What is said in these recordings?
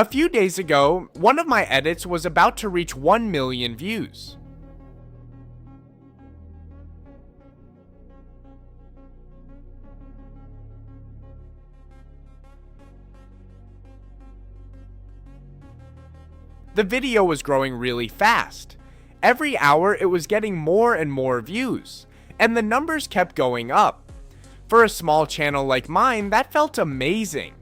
A few days ago, one of my edits was about to reach 1 million views. The video was growing really fast. Every hour it was getting more and more views, and the numbers kept going up. For a small channel like mine, that felt amazing.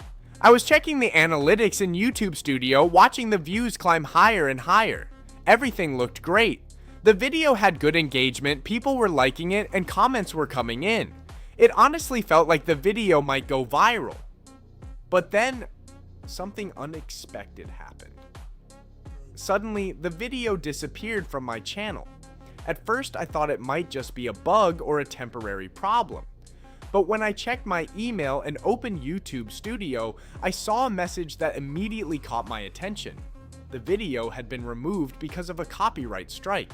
I was checking the analytics in YouTube Studio, watching the views climb higher and higher. Everything looked great. The video had good engagement, people were liking it, and comments were coming in. It honestly felt like the video might go viral. But then, something unexpected happened. Suddenly, the video disappeared from my channel. At first, I thought it might just be a bug or a temporary problem. But when I checked my email and opened YouTube Studio, I saw a message that immediately caught my attention. The video had been removed because of a copyright strike.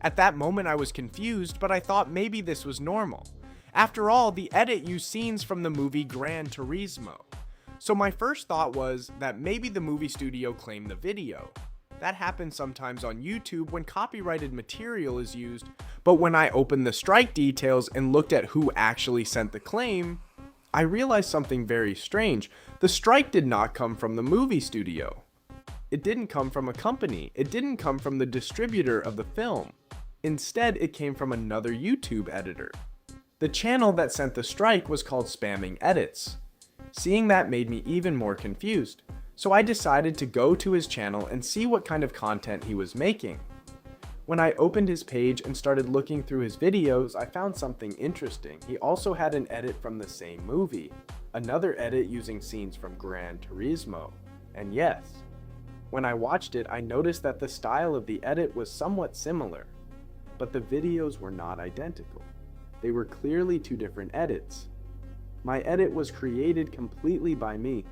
At that moment I was confused, but I thought maybe this was normal. After all, the edit used scenes from the movie Gran Turismo. So my first thought was that maybe the movie studio claimed the video. That happens sometimes on YouTube when copyrighted material is used, but when I opened the strike details and looked at who actually sent the claim, I realized something very strange. The strike did not come from the movie studio. It didn't come from a company. It didn't come from the distributor of the film. Instead, it came from another YouTube editor. The channel that sent the strike was called Spamming Edits. Seeing that made me even more confused. So I decided to go to his channel and see what kind of content he was making. When I opened his page and started looking through his videos, I found something interesting. He also had an edit from the same movie, another edit using scenes from Gran Turismo. And yes, when I watched it, I noticed that the style of the edit was somewhat similar, but the videos were not identical. They were clearly two different edits. My edit was created completely by me.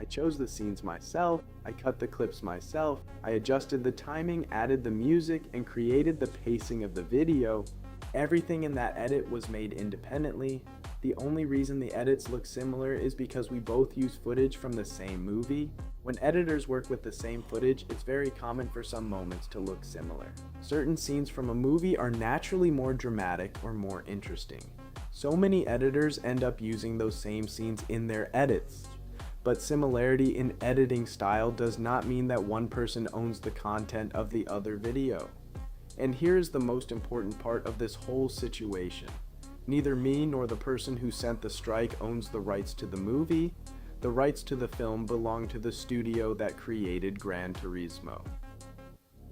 I chose the scenes myself, I cut the clips myself, I adjusted the timing, added the music, and created the pacing of the video. Everything in that edit was made independently. The only reason the edits look similar is because we both use footage from the same movie. When editors work with the same footage, it's very common for some moments to look similar. Certain scenes from a movie are naturally more dramatic or more interesting. So many editors end up using those same scenes in their edits. But similarity in editing style does not mean that one person owns the content of the other video. And here's the most important part of this whole situation. Neither me nor the person who sent the strike owns the rights to the movie. The rights to the film belong to the studio that created Gran Turismo.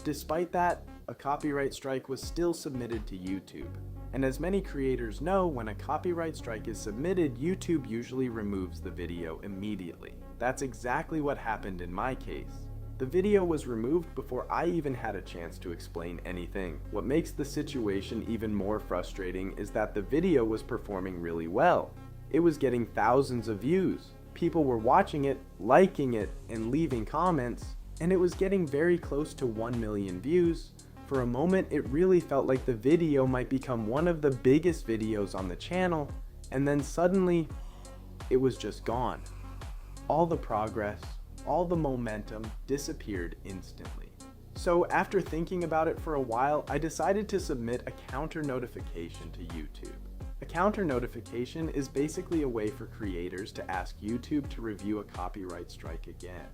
Despite that, a copyright strike was still submitted to YouTube. And as many creators know, when a copyright strike is submitted, YouTube usually removes the video immediately. That's exactly what happened in my case. The video was removed before I even had a chance to explain anything. What makes the situation even more frustrating is that the video was performing really well. It was getting thousands of views. People were watching it, liking it, and leaving comments, and it was getting very close to 1 million views. For a moment, it really felt like the video might become one of the biggest videos on the channel, and then suddenly, it was just gone. All the progress, all the momentum disappeared instantly. So after thinking about it for a while, I decided to submit a counter notification to YouTube. A counter notification is basically a way for creators to ask YouTube to review a copyright strike again.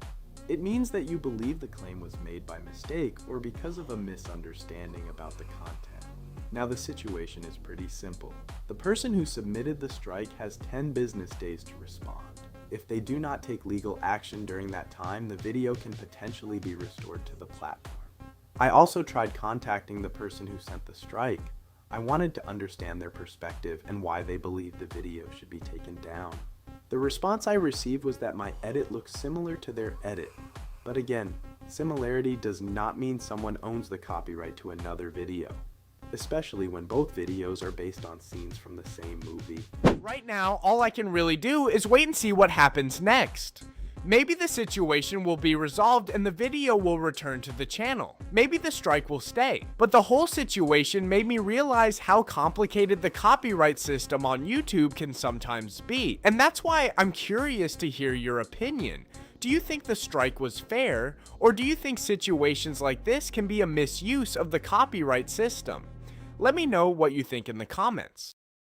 It means that you believe the claim was made by mistake or because of a misunderstanding about the content. Now the situation is pretty simple. The person who submitted the strike has 10 business days to respond. If they do not take legal action during that time, the video can potentially be restored to the platform. I also tried contacting the person who sent the strike. I wanted to understand their perspective and why they believe the video should be taken down. The response I received was that my edit looks similar to their edit. But again, similarity does not mean someone owns the copyright to another video, especially when both videos are based on scenes from the same movie. Right now, all I can really do is wait and see what happens next. Maybe the situation will be resolved and the video will return to the channel. Maybe the strike will stay. But the whole situation made me realize how complicated the copyright system on YouTube can sometimes be. And that's why I'm curious to hear your opinion. do you think the strike was fair, or do you think situations like this can be a misuse of the copyright system? Let me know what you think in the comments.